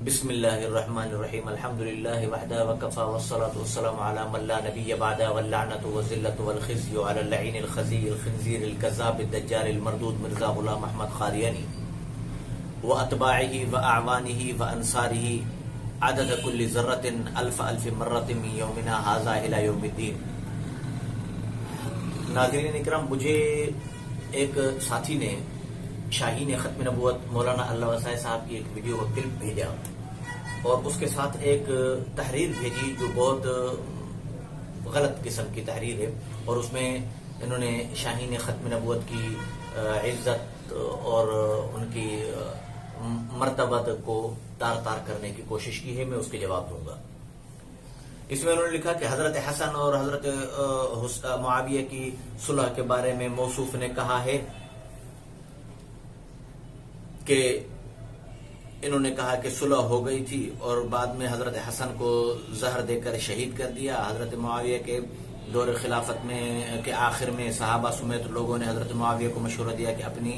بسم اللہ الرحمن الرحیم الحمد للہ وحدہ وکفا والصلاة والسلام علی من لا نبی بعدہ واللعنۃ والذلۃ والخزی علی اللعین الخزی الخنزیر الکذاب الدجال المردود مرزا غلام احمد قادیانی واتباعہ واعوانہ وانصارہ عدد کل ذرۃ الف مرۃ من یومنا ھذا الی یوم الدین۔ ناظرین اکرام، مجھے ایک ساتھی نے شاہین ختم نبوت مولانا اللہ وسائے صاحب کی ایک ویڈیو کلپ بھیجا اور اس کے ساتھ ایک تحریر بھیجی جو بہت غلط قسم کی تحریر ہے، اور اس میں انہوں نے شاہین ختم نبوت کی عزت اور ان کی مرتبت کو تار تار کرنے کی کوشش کی ہے۔ میں اس کے جواب دوں گا۔ اس میں انہوں نے لکھا کہ حضرت حسن اور حضرت معاویہ کی صلح کے بارے میں موصوف نے کہا ہے کہ انہوں نے کہا کہ صلح ہو گئی تھی اور بعد میں حضرت حسن کو زہر دے کر شہید کر دیا۔ حضرت معاویہ کے دور خلافت میں کے آخر میں صحابہ سمیت لوگوں نے حضرت معاویہ کو مشورہ دیا کہ اپنی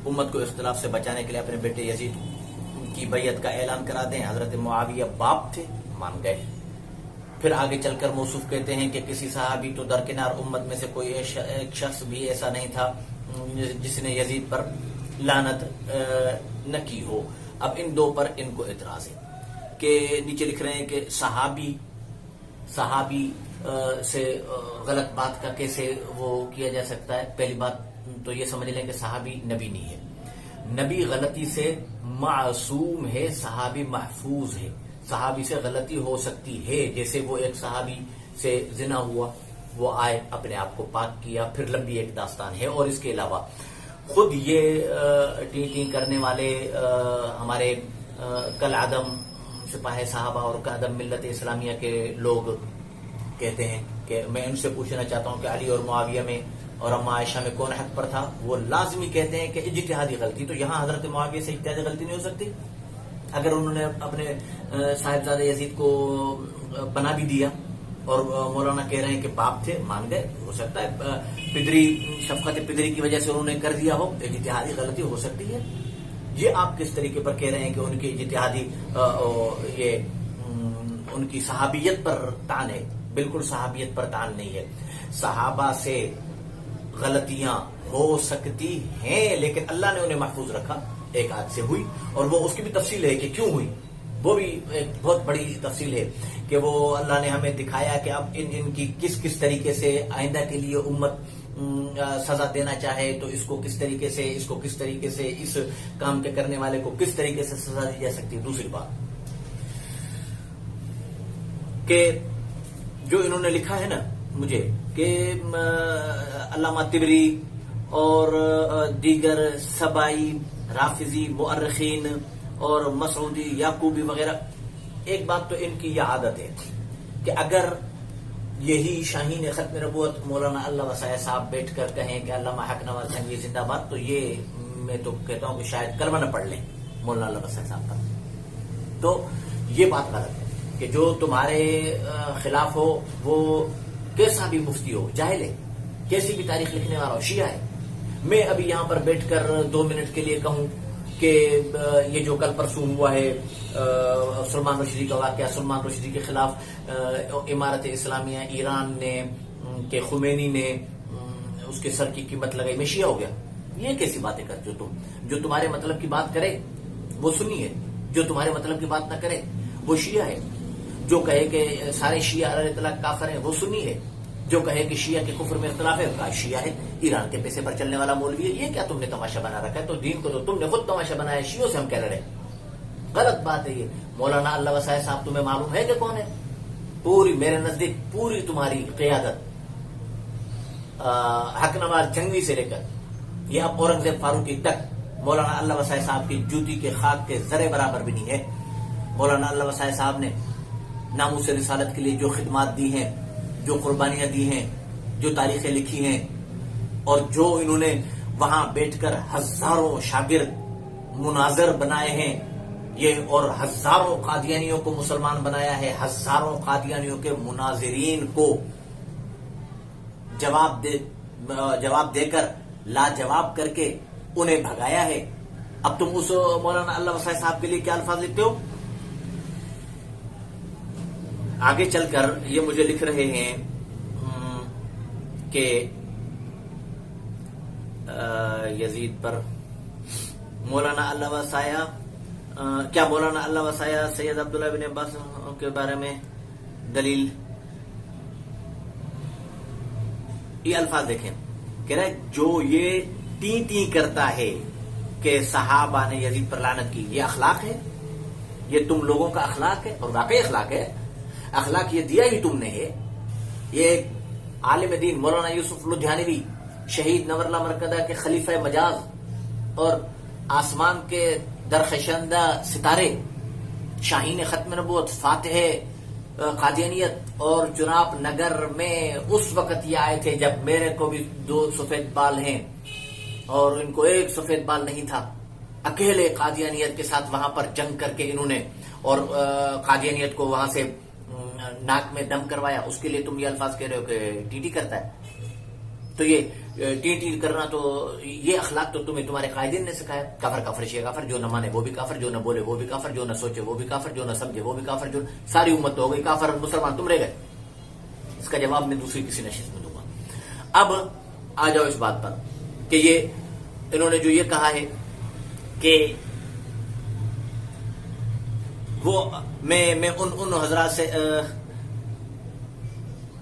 امت کو اختلاف سے بچانے کے لیے اپنے بیٹے یزید کی بیعت کا اعلان کرا دیں۔ حضرت معاویہ باپ تھے، مان گئے۔ پھر آگے چل کر موصوف کہتے ہیں کہ کسی صحابی تو درکنار امت میں سے کوئی ایک شخص بھی ایسا نہیں تھا جس نے یزید پر لعنت نہ کی ہو۔ اب ان دو پر ان کو اعتراض ہے کہ نیچے لکھ رہے ہیں کہ صحابی سے غلط بات کا کیسے وہ کیا جا سکتا ہے۔ پہلی بات تو یہ سمجھ لیں کہ صحابی نبی نہیں ہے۔ نبی غلطی سے معصوم ہے، صحابی محفوظ ہے۔ صحابی سے غلطی ہو سکتی ہے، جیسے وہ ایک صحابی سے زنا ہوا، وہ آئے اپنے آپ کو پاک کیا، پھر لمبی ایک داستان ہے۔ اور اس کے علاوہ خود یہ ٹی کرنے والے ہمارے کل عدم سپاہ صحابہ اور قدم ملت اسلامیہ کے لوگ کہتے ہیں کہ میں ان سے پوچھنا چاہتا ہوں کہ علی اور معاویہ میں اور اما عائشہ میں کون حق پر تھا؟ وہ لازمی کہتے ہیں کہ اجتہادی غلطی۔ تو یہاں حضرت معاویہ سے اجتہادی غلطی نہیں ہو سکتی؟ اگر انہوں نے اپنے صاحبزادہ یزید کو بنا بھی دیا اور مولانا کہہ رہے ہیں کہ باپ تھے، مان گئے، ہو سکتا ہے پدری شفقت پدری کی وجہ سے انہوں نے کر دیا ہو، اجتہادی غلطی ہو سکتی ہے۔ یہ آپ کس طریقے پر کہہ رہے ہیں کہ ان کی اجتہادی یہ ان کی صحابیت پر طعن ہے؟ بالکل صحابیت پر طعن نہیں ہے۔ صحابہ سے غلطیاں ہو سکتی ہیں لیکن اللہ نے انہیں محفوظ رکھا۔ ایک آدھ سے ہوئی اور وہ اس کی بھی تفصیل ہے کہ کیوں ہوئی، وہ بھی ایک بہت بڑی تفصیل ہے کہ وہ اللہ نے ہمیں دکھایا کہ اب ان کی کس طریقے سے آئندہ کے لیے امت سزا دینا چاہے تو اس کو کس طریقے سے اس کام کے کرنے والے کو کس طریقے سے سزا دی جا سکتی ہے۔ دوسری بات کہ جو انہوں نے لکھا ہے نا مجھے کہ علامہ طبری اور دیگر سبائی رافضی مؤرخین اور مسعودی یعقوبی وغیرہ، ایک بات تو ان کی یہ عادت ہے کہ اگر یہی شاہین ختم نبوت مولانا اللہ وسائے صاحب بیٹھ کر کہیں کہ علامہ حق نواز جنگی زندہ باد، تو یہ میں تو کہتا ہوں کہ شاید کلمہ نہ پڑھ لیں مولانا اللہ وسائے صاحب کا۔ تو یہ بات غلط ہے کہ جو تمہارے خلاف ہو وہ کیسا بھی مفتی ہو، جاہل ہے، کیسی بھی تاریخ لکھنے والا ہو، شیعہ ہے۔ میں ابھی یہاں پر بیٹھ کر 2 منٹ کے لیے کہوں کہ یہ جو کل پرسوں ہوا ہے سلمان رشدی کا واقعہ، سلمان رشدی کے خلاف امارت اسلامیہ ایران نے کہ خمینی نے اس کے سر کی قیمت لگائی، میں شیعہ ہو گیا؟ یہ کیسی باتیں کرتے ہو تم؟ جو تمہارے مطلب کی بات کرے وہ سنی ہے، جو تمہارے مطلب کی بات نہ کرے وہ شیعہ ہے۔ جو کہے کہ سارے شیعہ علیہ اطلاق کافر ہیں وہ سنی ہے، جو کہے کہ شیعہ کے کفر میں اختلاف ہے کا شیعہ ہے، ایران کے پیسے پر چلنے والا مولوی ہے۔ یہ کیا تم نے تماشا بنا رکھا ہے؟ تو دین کو تو تم نے خود تماشا بنایا ہے، شیعوں سے ہم کہہ رہے ہیں، غلط بات ہے یہ۔ مولانا اللہ وسائے صاحب تمہیں معلوم ہے کہ کون ہے؟ پوری میرے نزدیک پوری تمہاری قیادت حق نواز جنگوی سے لے کر یہ اب اورنگزیب فاروقی تک مولانا اللہ وسائے صاحب کی جوتی کے خاک کے ذرے برابر بھی نہیں ہے۔ مولانا اللہ وسائے صاحب نے ناموس رسالت کے لیے جو خدمات دی ہیں، جو قربانیاں دی ہیں، جو تاریخیں لکھی ہیں، اور جو انہوں نے وہاں بیٹھ کر ہزاروں شاگرد مناظر بنائے ہیں یہ، اور ہزاروں قادیانیوں کو مسلمان بنایا ہے، ہزاروں قادیانیوں کے مناظرین کو جواب دے کر لاجواب کر کے انہیں بھگایا ہے۔ اب تم اس مولانا اللہ وسائے صاحب کے لیے کیا الفاظ لکھتے ہو آگے چل کر یہ مجھے لکھ رہے ہیں کہ یزید پر مولانا اللہ وسایہ، کیا مولانا اللہ وسایہ سید عبداللہ بن عباس کے بارے میں دلیل؟ یہ الفاظ دیکھیں، کہہ رہے جو یہ ٹی کرتا ہے کہ صحابہ نے یزید پر لعنت کی، یہ اخلاق ہے؟ یہ تم لوگوں کا اخلاق ہے؟ اور واقعی اخلاق ہے، اخلاق یہ دیا ہی تم نے ہے۔ یہ عالم دین مولانا یوسف لدھیانوی، شہید نور اللہ مرکزہ کے خلیفہ مجاز اور آسمان کے درخشندہ ستارے، شاہین ختم نبوت، فاتح قادیانیت، اور چناب نگر میں اس وقت یہ آئے تھے جب میرے کو بھی 2 سفید بال ہیں اور ان کو 1 سفید بال نہیں تھا، اکیلے قادیانیت کے ساتھ وہاں پر جنگ کر کے انہوں نے اور قادیانیت کو وہاں سے ناک میں دم کروایا۔ اس کے لیے تم یہ الفاظ کہہ رہے ہو کہ ٹی کرتا ہے؟ تو یہ ٹی کرنا، تو یہ اخلاق تو تمہیں تمہارے قائدین نے سکھایا۔ کافر کافر شیعہ کافر، جو نہ مانے وہ بھی کافر، جو نہ بولے وہ بھی کافر، جو نہ سوچے وہ بھی کافر، جو نہ سمجھے وہ بھی کافر، جو ساری امت ہو گئی کافر، مسلمان تم رہ گئے۔ اس کا جواب میں دوسری کسی نشست میں دوں گا۔ اب آ جاؤ اس بات پر کہ یہ انہوں نے جو یہ کہا ہے کہ وہ میں ان حضرات سے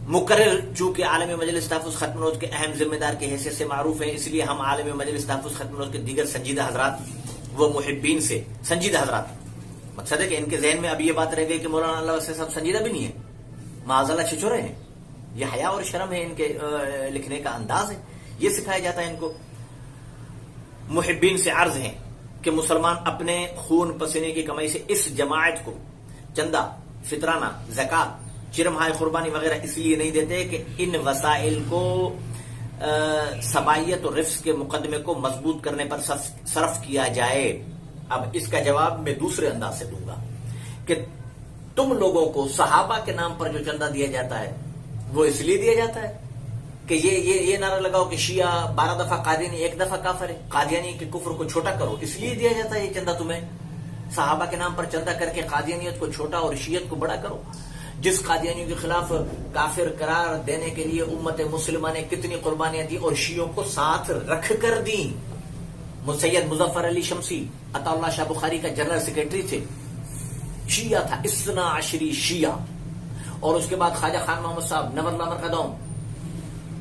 مقرر، چونکہ عالمی مجلس تحفظ ختم نوز کے اہم ذمہ دار کی حیثیت سے معروف ہے، اس لیے ہم عالمی مجلس تحفظ ختم نوز کے دیگر سنجیدہ حضرات وہ محبین سے، سنجیدہ حضرات مقصد ہے کہ ان کے ذہن میں اب یہ بات رہ گئی کہ مولانا اللہ وسیع صاحب سنجیدہ بھی نہیں ہے، معاذ اللہ چھچورے ہیں۔ یہ حیا اور شرم ہے ان کے لکھنے کا انداز ہے، یہ سکھایا جاتا ہے ان کو۔ محبین سے عرض ہے کہ مسلمان اپنے خون پسینے کی کمائی سے اس جماعت کو چندہ، فطرانہ، زکات، چرمہائے قربانی وغیرہ اس لیے نہیں دیتے کہ ان وسائل کو سبائیت اور رفض کے مقدمے کو مضبوط کرنے پر صرف کیا جائے۔ اب اس کا جواب میں دوسرے انداز سے دوں گا کہ تم لوگوں کو صحابہ کے نام پر جو چندہ دیا جاتا ہے وہ اس لیے دیا جاتا ہے کہ یہ نعرہ لگاؤ کہ شیعہ 12 دفعہ قادیانی 1 دفعہ کافر ہے، قادیانی کے کفر کو چھوٹا کرو، اس لیے دیا جاتا ہے یہ چندہ تمہیں؟ صحابہ کے نام پر چندہ کر کے قادیانیت کو چھوٹا اور شیعت کو بڑا کرو۔ جس قادیانیوں کے خلاف کافر قرار دینے کے لیے امت مسلمہ نے کتنی قربانیاں دی اور شیعوں کو ساتھ رکھ کر دی۔ سید مظفر علی شمسی عطا اللہ شاہ بخاری کا جنرل سیکرٹری تھے، شیعہ تھا، 12 شیعہ، اور اس کے بعد خواجہ خان محمد صاحب نور اللہ مرقدوم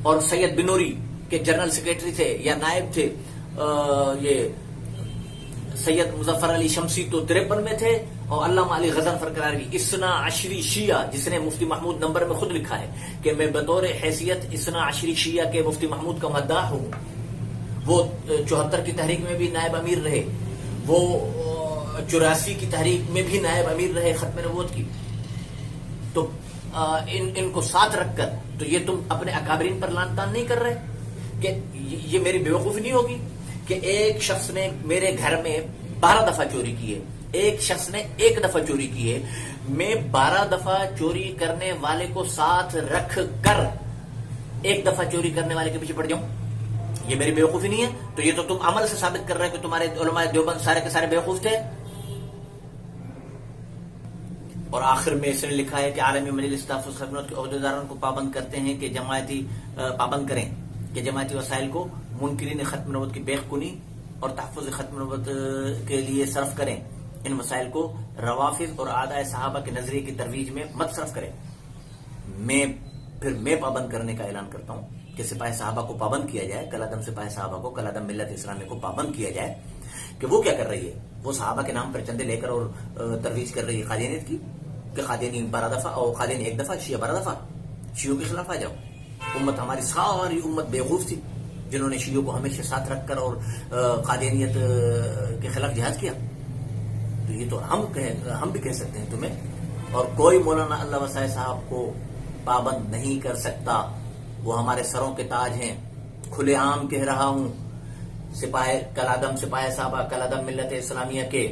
اور سید بنوری کے جنرل سیکرٹری تھے یا نائب تھے۔ یہ سید مظفر علی شمسی تو 53 میں تھے اور علامہ علی غضنفر قراری 12 شیعہ، جس نے مفتی محمود نمبر میں خود لکھا ہے کہ میں بطور حیثیت 12 شیعہ کے مفتی محمود کا مداح ہوں۔ وہ 74 کی تحریک میں بھی نائب امیر رہے، وہ 84 کی تحریک میں بھی نائب امیر رہے ختم نبوت کی۔ تو ان کو ساتھ رکھ کر تو یہ تم اپنے اکابرین پر لعن طعن نہیں کر رہے کہ یہ میری بیوقوفی نہیں ہوگی کہ ایک شخص نے میرے گھر میں 12 دفعہ چوری کی ہے، ایک شخص نے 1 دفعہ چوری کی ہے، میں 12 دفعہ چوری کرنے والے کو ساتھ رکھ کر 1 دفعہ چوری کرنے والے کے پیچھے پڑ جاؤں؟ یہ میری بیوقوفی نہیں ہے؟ تو یہ تو تم عمل سے ثابت کر رہے کہ تمہارے علماء دیوبند سارے کے سارے بیوقوف تھے۔ اور آخر میں اس نے لکھا ہے کہ عالمی مجلس تحفظ ختم نبوت کے عہدیداروں کو پابند کرتے ہیں کہ پابند کریں کہ جماعتی وسائل کو منکرین ختم نبوت کی بیخ کنی اور تحفظ ختم نبوت کے لیے صرف کریں، ان مسائل کو روافض اور اعداء صحابہ کے نظریے کی ترویج میں مت صرف کریں۔ میں پابند کرنے کا اعلان کرتا ہوں کہ سپاہ صحابہ کو پابند کیا جائے، کلادم سپاہ صحابہ کو، کلادم ملت اسلامی کو پابند کیا جائے کہ وہ کیا کر رہی ہے، وہ صحابہ کے نام پر چندے لے کر اور ترویج کر رہی ہے قادیانیت کی، کہ قادیانی 12 دفعہ اور قادیانی 1 دفعہ، شیعہ 12 دفعہ، شیعوں کے خلاف آ جاؤ۔ امت ہماری ساری امت بیوقوف تھی جنہوں نے شیعوں کو ہمیشہ ساتھ رکھ کر اور قادیانیت کے خلاف جہاد کیا۔ تو یہ تو ہم بھی کہہ سکتے ہیں تمہیں، اور کوئی مولانا اللہ وسائع صاحب کو پابند نہیں کر سکتا، وہ ہمارے سروں کے تاج ہیں۔ کھلے عام کہہ رہا ہوں، سپاہ صحابہ کلادم ملت اسلامیہ کے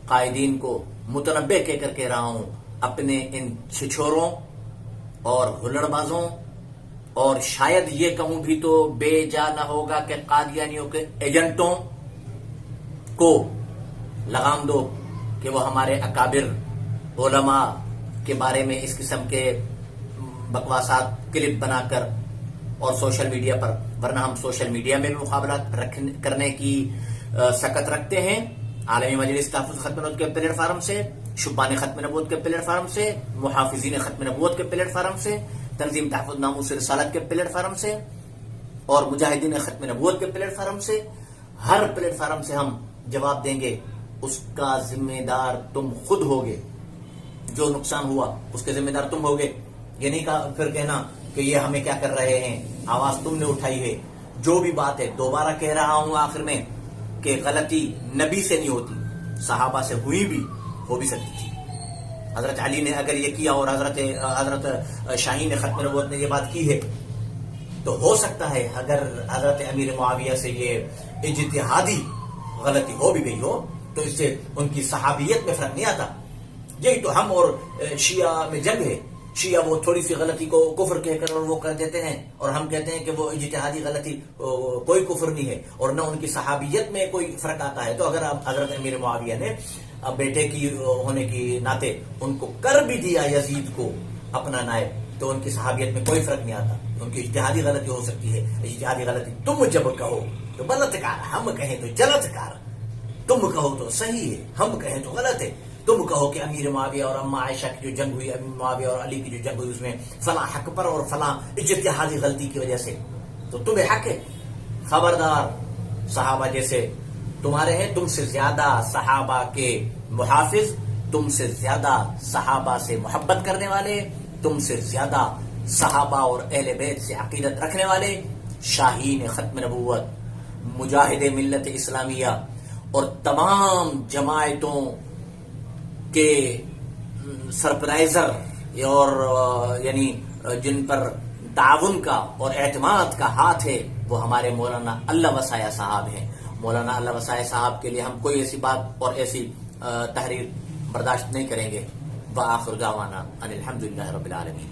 قائدین کو متنبع کہہ کر کہہ رہا ہوں، اپنے ان چھچوروں اور ہلڑ بازوں اور شاید یہ کہوں بھی تو بے جا نہ ہوگا کہ قادیانیوں کے ایجنٹوں کو لگام دو کہ وہ ہمارے اکابر علماء کے بارے میں اس قسم کے بکواسات کلپ بنا کر اور سوشل میڈیا پر، ورنہ ہم سوشل میڈیا میں بھی مقابلات کرنے کی سکت رکھتے ہیں، عالمی مجلس تحفظ ختم نبوت کے پلیٹ فارم سے، شبان ختم نبوت کے پلیٹ فارم سے، محافظین ختم نبوت کے پلیٹ فارم سے، تنظیم تحفظ ناموس رسالت کے پلیٹ فارم سے، اور مجاہدین ختم نبوت کے پلیٹ فارم سے، ہر پلیٹ فارم سے ہم جواب دیں گے. اس کا ذمہ دار تم خود ہوگے، جو نقصان ہوا اس کے ذمہ دار تم ہوگے. یہ نہیں پھر کہنا کہ یہ ہمیں کیا کر رہے ہیں، آواز تم نے اٹھائی ہے. جو بھی بات ہے، دوبارہ کہہ رہا ہوں آخر میں کہ غلطی نبی سے نہیں ہوتی، صحابہ سے ہوئی بھی، ہو بھی سکتی تھی. حضرت علی نے اگر یہ کیا اور حضرت شاہین ختم نبوت نے یہ بات کی ہے تو ہو سکتا ہے اگر حضرت امیر معاویہ سے یہ اجتہادی غلطی ہو بھی گئی ہو تو اس سے ان کی صحابیت میں فرق نہیں آتا. یہی تو ہم اور شیعہ میں جنگ ہے. شیعہ وہ تھوڑی سی غلطی کو کفر کہہ کر اور وہ کر دیتے ہیں، اور ہم کہتے ہیں کہ وہ اجتہادی غلطی کوئی کفر نہیں ہے، اور نہ ان کی صحابیت میں کوئی فرق آتا ہے. تو اگر حضرت امیر معاویہ نے بیٹے کی ہونے کی ناطے ان کو کر بھی دیا یزید کو اپنا نائب، تو ان کی صحابیت میں کوئی فرق نہیں آتا. ان کی اجتہادی غلطی ہو سکتی ہے. اجتہادی غلطی تم جب کہو تو غلط کار، ہم کہیں تو غلط کار. تم کہو تو صحیح ہے، ہم کہیں تو غلط ہے. تم کہو کہ امیر معاویہ اور اما عائشہ کی جو جنگ ہوئی، امیر معاویہ اور علی کی جو جنگ ہوئی، اس میں فلاں حق پر اور فلاں اجتہادی غلطی کی وجہ سے، تو تمہیں حق ہے. خبردار، صحابہ جیسے تمہارے ہیں، تم سے زیادہ صحابہ کے محافظ، تم سے زیادہ صحابہ سے محبت کرنے والے، تم سے زیادہ صحابہ اور اہل بیت سے عقیدت رکھنے والے، شاہین ختم نبوت، مجاہد ملت اسلامیہ اور تمام جماعتوں کے سرپرائزر اور یعنی جن پر تعاون کا اور اعتماد کا ہاتھ ہے، وہ ہمارے مولانا اللہ وسایہ صاحب ہیں. مولانا اللہ وسایہ صاحب کے لیے ہم کوئی ایسی بات اور ایسی تحریر برداشت نہیں کریں گے. وآخر دعوانا ان الحمدللہ رب العالمین.